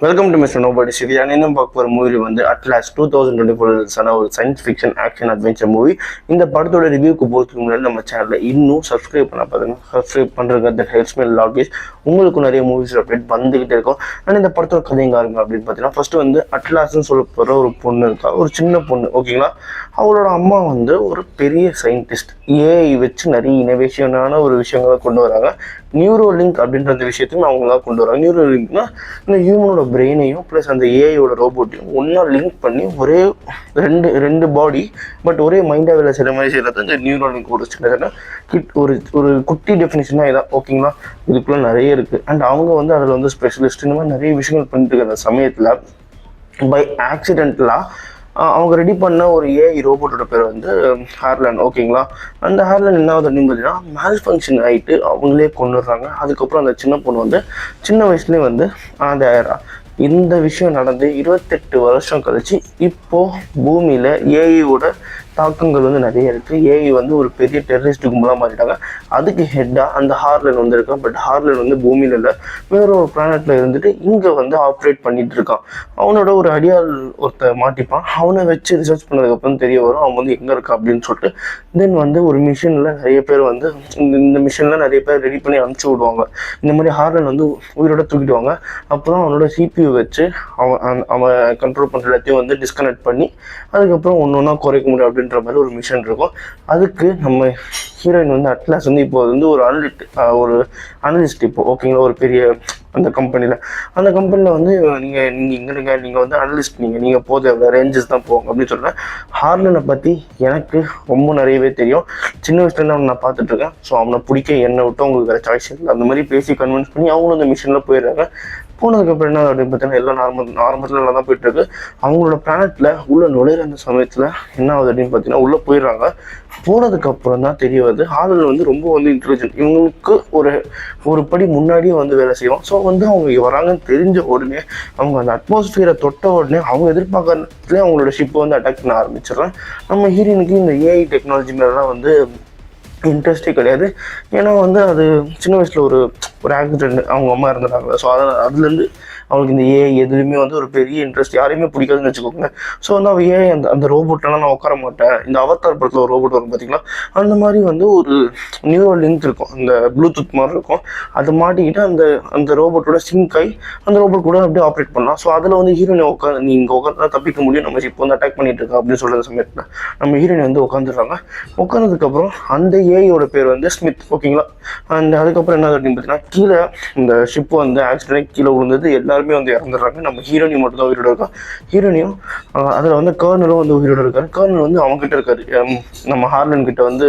Welcome to Mister Nobody CV. இன்னும் பார்க்க போகிற மூவி வந்து அட்லாஸ் 2024 ஒரு science fiction action adventure movie. இந்த படத்தோட ரிவ்யூக்கு போகிறதுக்கு முன்னாடி நம்ம சேனலில் இன்னும் சப்ஸ்கிரைப் பண்ண பாருங்க. சப்ஸ்கிரைப் பண்ணுறது அந்த ஹெல்ப்ஸ் மீ லாகேஜ். உங்களுக்கும் நிறைய மூவிஸ் அப்டேட் வந்துகிட்டே இருக்கும். ஆனால் இந்த படத்தோட கதை எங்கே இருங்க அப்படின்னு பார்த்தீங்கன்னா, ஃபர்ஸ்ட் வந்து அட்லாஸ்ன்னு சொல்ல போகிற ஒரு பொண்ணு இருக்கா, ஒரு சின்ன பொண்ணு. ஓகேங்களா, அவளோட அம்மா வந்து ஒரு பெரிய சயின்டிஸ்ட். ஏஐ வச்சு நிறைய இனோவேஷனான ஒரு விஷயங்களை கொண்டு வராங்க. நியூரோ லிங்க் அப்படின்ற அந்த விஷயத்தையும் அவங்க தான் கொண்டு வராங்க. நியூரோ லிங்க்னா இந்த ஹியூமனோட பிரெயினையும் ப்ளஸ் அந்த ஏஐயோட ரோபோட்டையும் ஒன்றா லிங்க் பண்ணி ஒரே ரெண்டு பாடி பட் ஒரே மைண்டாக வேலை செய்கிற மாதிரி செய்கிறது இந்த நியூரோ லிங்க். ஒரு சின்ன ஒரு குட்டி டெஃபினிஷனாக இதான். ஓகேங்களா, இதுக்குள்ளே நிறைய இருக்குது. அண்ட் அவங்க வந்து அதில் வந்து ஸ்பெஷலிஸ்ட். இந்த மாதிரி நிறைய விஷயங்கள் பண்ணிட்டு இருக்க அந்த சமயத்தில் பை ஆக்சிடென்டலாக அவங்க ரெடி பண்ண ஒரு ஏஐ ரோபோட்டோட பேர் வந்து ஹார்லன். ஓகேங்களா, அந்த ஹார்லன் என்ன ஆகுது அப்படின்னு பார்த்தீங்கன்னா, மேல் ஃபங்க்ஷன் ஆகிட்டு அவங்களே கொண்டுடுறாங்க. அதுக்கப்புறம் அந்த சின்ன பொண்ணு வந்து சின்ன வயசுலேயே வந்து ஆயிரா. இந்த விஷயம் நடந்து 28 வருஷம் கழிச்சு இப்போது பூமியில் ஏஐயோட தாக்கங்கள் வந்து நிறைய இருக்குது. ஏஐ வந்து ஒரு பெரிய டெரரிஸ்ட் கும்பலாக மாறிட்டாங்க. அதுக்கு ஹெட்டாக அந்த ஹார்லன் வந்து இருக்கான். பட் ஹார்லன் வந்து பூமியில் இல்லை, வேற ஒரு பிளானட்டில் இருந்துட்டு இங்கே வந்து ஆப்ரேட் பண்ணிட்டு இருக்கான். அவனோட ஒரு அடியால் ஒருத்தர் மாட்டிப்பான். அவனை வச்சு ரிசர்ச் பண்ணதுக்கப்புறம் தெரிய வரும் அவன் வந்து எங்கே இருக்கா அப்படின்னு சொல்லிட்டு. தென் வந்து ஒரு மிஷினில் நிறைய பேர் வந்து இந்த மிஷினில் நிறைய பேர் ரெடி பண்ணி அனுப்பிச்சி விடுவாங்க. இந்த மாதிரி ஹார்லன் வந்து உயிரோட தூக்கிடுவாங்க. அப்போ தான் அவனோட சிபியூ வச்சு அவன் கண்ட்ரோல் பண்ணுற எல்லாத்தையும் வந்து டிஸ்கனெக்ட் பண்ணி அதுக்கப்புறம் ஒன்று ஒன்றா குறைக்க முடியும் அப்படின்ற மாதிரி ஒரு மிஷன் இருக்கும். அதுக்கு நம்ம ஹீரோயின் வந்து அட்லாஸ் வந்து இப்போ வந்து ஒரு அனலிஸ்ட் இப்போ. ஓகேங்களா, ஒரு பெரிய அந்த கம்பெனியில் வந்து நீங்கள் இங்கே இருங்க, நீங்கள் வந்து அனலிஸ்ட், நீங்கள் போத ரேஞ்சஸ் தான் போங்க அப்படின்னு சொல்கிறேன். ஹார்லனை பற்றி எனக்கு ரொம்ப நிறையவே தெரியும். சின்ன வயசுலேருந்து அவனை நான் பார்த்துட்ருக்கேன். ஸோ அவனை பிடிக்க என்னை விட்டு அவங்களுக்கு வேறு சாய்ஸ் இல்லை. அந்த மாதிரி பேசி கன்வின்ஸ் பண்ணி அவங்களும் அந்த மிஷனில் போயிடுறாங்க. போனதுக்கப்புறம் என்ன அப்படின்னு பார்த்தீங்கன்னா, எல்லாம் ஆரம்பத்தில் நல்லா தான் போயிட்டுருக்கு. அவங்களோட பிளானட்டில் உள்ள நுழையிற அந்த சமயத்தில் என்ன ஆகுது அப்படின்னு பார்த்தீங்கன்னா, உள்ளே போயிடுறாங்க. போனதுக்கப்புறம் தான் தெரிய வருது ஹார்லன் வந்து ரொம்ப வந்து இன்டெலிஜென்ட். இவங்களுக்கு ஒரு படி முன்னாடியே வந்து வேலை செய்வோம். ஸோ வந்து அவங்க வராங்கன்னு தெரிஞ்ச உடனே அவங்க அந்த அட்மாஸ்பியரை தொட்ட உடனே அவங்க எதிர்பார்க்கறதுலேயே அவங்களோட ஷிப்பை வந்து அட்டாக் பண்ண ஆரம்பிச்சிடுறாங்க. நம்ம ஹீரோயினுக்கு இந்த ஏஐ டெக்னாலஜி மேலாம் வந்து இன்ட்ரெஸ்டே கிடையாது. ஏன்னா வந்து அது சின்ன வயசில் ஒரு ஆக்சிடென்ட் அவங்க அம்மா இருந்துட்டாங்க. ஸோ அதுலேருந்து அவங்களுக்கு இந்த ஏஐ எதுலையுமே வந்து ஒரு பெரிய இன்ட்ரெஸ்ட் யாரையுமே பிடிக்காதுன்னு வச்சுக்கோங்க. ஸோ வந்து அவள் ஏஐ அந்த ரோபோட்லாம் நான் உட்கார மாட்டேன். இந்த அவதார் படத்தில் ஒரு ரோபோட் வரும் பார்த்தீங்களா, அந்த மாதிரி வந்து ஒரு நியூரோ லிங்க் இருக்கும், இந்த ப்ளூடூத் மாதிரி இருக்கும். அதை மாட்டிக்கிட்டு அந்த ரோபோட்டோட சிங்க் ஆகி அந்த ரோபோட் கூட அப்படியே ஆப்ரேட் பண்ணலாம். ஸோ அதில் வந்து ஹீரோயினை நீ இங்கே உட்காந்து தப்பிக்க முடியும், நம்ம இப்போ வந்து அட்டாக் பண்ணிட்டு இருக்கா அப்படின்னு சொல்கிற சமயத்தில் நம்ம ஹீரோயின் வந்து உட்காந்துடுறாங்க. உட்காந்ததுக்கப்புறம் அந்த ஏஐயோட பேர் வந்து ஸ்மித். ஓகேங்களா, அதுக்கப்புறம் என்ன அப்படின்னு பார்த்தீங்கன்னா, கீழே இந்த ஷிப் வந்து ஆக்சிடென்ட் கீழே விழுந்தது, எல்லாருமே வந்து இறந்துடுறாங்க. நம்ம ஹீரோனி மட்டும் தான் உயிரோட இருக்கா. ஹீரோனியும் அதில் வந்து கர்னலும் வந்து உயிரோட இருக்காரு. கர்னல் வந்து அவங்ககிட்ட இருக்காரு, நம்ம ஹார்லன் கிட்ட வந்து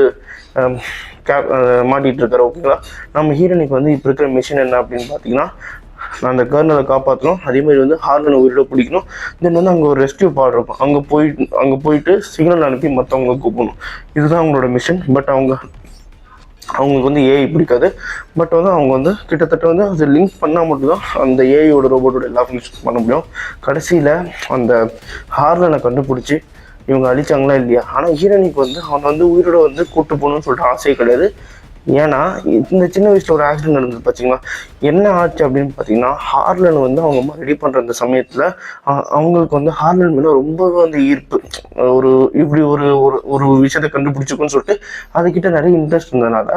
மாட்டிகிட்டு இருக்காரு. ஓகேங்களா, நம்ம ஹீரோனிக்கு வந்து இப்போ இருக்கிற மிஷின் என்ன அப்படின்னு பார்த்தீங்கன்னா, நான் அந்த கர்னலை காப்பாற்றணும், அதேமாதிரி வந்து ஹார்லனை உயிரோட பிடிக்கணும். தென் வந்து அங்கே ஒரு ரெஸ்கியூ பாட் இருக்கும், அங்கே போயிட்டு சிக்னல் அனுப்பி மற்றவங்களை கூப்பிடணும். இதுதான் அவங்களோட மிஷன். பட் அவங்களுக்கு வந்து ஏஐ பிடிக்காது. பட் வந்து அவங்க வந்து கிட்டத்தட்ட வந்து அது லிங்க் பண்ணால் மட்டும்தான் அந்த ஏஐயோட ரோபோட்டோட எல்லா ஃபங்க்ஷன் பண்ண முடியும். கடைசியில் அந்த ஹார்லனை கண்டுபிடிச்சி இவங்க அழிச்சாங்களா இல்லையா. ஆனால் ஹீரோனிக்கு வந்து அவனை வந்து உயிரோட வந்து கூப்பிட்டு போகணும்னு சொல்லிட்டு ஆசையே கிடையாது. ஏன்னா இந்த சின்ன வயசில் ஒரு ஆக்சிடென்ட் நடந்தது பார்த்தீங்களா, என்ன ஆச்சு அப்படின்னு பார்த்தீங்கன்னா, ஹார்லன் வந்து அவங்க அம்மா ரெடி பண்ணுற அந்த சமயத்தில் அவங்களுக்கு வந்து ஹார்லன் மேலே ரொம்பவே வந்து ஈர்ப்பு. இப்படி ஒரு விஷயத்தை கண்டுபிடிச்சிக்குன்னு சொல்லிட்டு அதுக்கிட்ட நிறைய இன்ட்ரெஸ்ட் இருந்ததுனால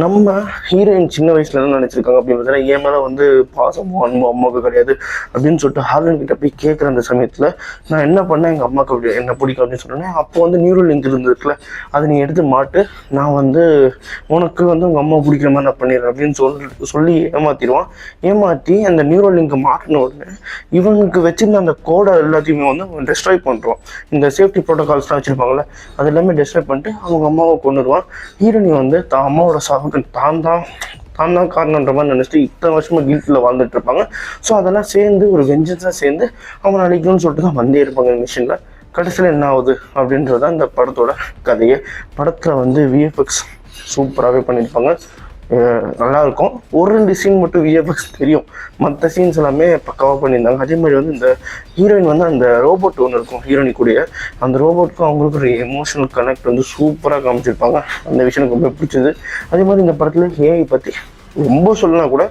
நம்ம ஹீரோயின் சின்ன வயசுல என்ன நினச்சிருக்காங்க அப்படின்னு பார்த்தீங்கன்னா, என் மேலே வந்து பாசமோ அன்போ அம்மாவுக்கு கிடையாது அப்படின்னு சொல்லிட்டு ஹார்லன் கிட்ட போய் கேட்குற அந்த சமயத்தில் நான் என்ன பண்ணேன், எங்கள் அம்மாவுக்கு அப்படி என்ன பிடிக்கும் அப்படின்னு சொன்னேன். அப்போ வந்து நியூரோ லிங்க் இருந்திருக்குல்ல, அதை நீ எடுத்து மாட்டு, நான் வந்து உனக்கு வந்து உங்கள் அம்மா பிடிக்கிற மாதிரி நான் பண்ணிடுறேன் அப்படின்னு சொல்லி ஏமாற்றி அந்த நியூரோ லிங்க் மாட்டின உடனே இவனுக்கு வச்சிருந்த அந்த கோடை எல்லாத்தையுமே வந்து டெஸ்ட்ராய் பண்ணுறான். இந்த சேஃப்டி ப்ரோட்டோகால்ஸ்லாம் வச்சுருப்பாங்கள்ல, அது எல்லாமே டெஸ்ட்ராய் பண்ணிட்டு அவங்க அம்மாவை கொண்டுடுவான். ஹீரோனி வந்து தான் அம்மாவோட சாவுக்கு தான் தான் காரணன்ற மாதிரி நினச்சிட்டு இத்தனை வருஷமாக கில்ட்டில் வாழ்ந்துட்டு இருப்பாங்க. ஸோ அதெல்லாம் சேர்ந்து ஒரு வெஞ்சன்ஸாக சேர்ந்து அவனை அழிக்கணும்னு சொல்லிட்டு தான் வந்தே இருப்பாங்க இந்த மிஷினில். கடைசியில் என்ன ஆகுது அப்படின்றது தான் இந்த படத்தோட கதையே. படத்தில் வந்து விஎஃப்எக்ஸ் சூப்பராகவே பண்ணியிருப்பாங்க, நல்லாயிருக்கும். ஒரு 2 சீன் மட்டும் விஎஃப்எக்ஸ் தெரியும், மற்ற சீன்ஸ் எல்லாமே பக்காவாக பண்ணியிருந்தாங்க. அதே மாதிரி வந்து இந்த ஹீரோயின் வந்து அந்த ரோபோட் ஒன்று இருக்கும் ஹீரோயினி கூடிய, அந்த ரோபோட்டுக்கும் அவங்களுக்கு ஒரு எமோஷனல் கனெக்ட் வந்து சூப்பராக காமிச்சிருப்பாங்க. அந்த விஷயம் எனக்கு ரொம்ப பிடிச்சது. அதே மாதிரி இந்த படத்தில் ஏஐ பற்றி ரொம்ப சொல்லலாம் கூட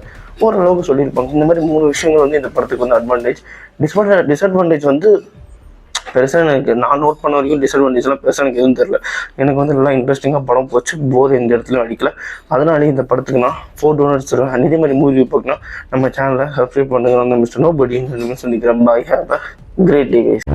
ஓரளவுக்கு சொல்லியிருப்பாங்க. இந்த மாதிரி 3 விஷயங்கள் வந்து இந்த படத்துக்கு வந்து அட்வான்டேஜ். டிஸ்அட்வான்டேஜ் வந்து பெருசாக எனக்கு நான் நோட் பண்ண வரைக்கும் டிஸ்அட்வான்டேஜ்லாம் பெருசாக எனக்கு எதுவும் தெரியல. எனக்கு வந்து நல்லா இன்ட்ரெஸ்டிங்காக படம் போச்சு, போர் எந்த இடத்துலையும் அடிக்கல. அதனாலே இந்த படத்துக்கு நான் 4 டோனட்ஸ் தருவேன். அண்ட் இதே மாதிரி மூவி பார்க்கணும் நம்ம சேனலை சப்ஸ்கிரைப் பண்ணுங்க. மிஸ்டர் நோபடி சந்திக்கிறேன். Bye, have a great day guys.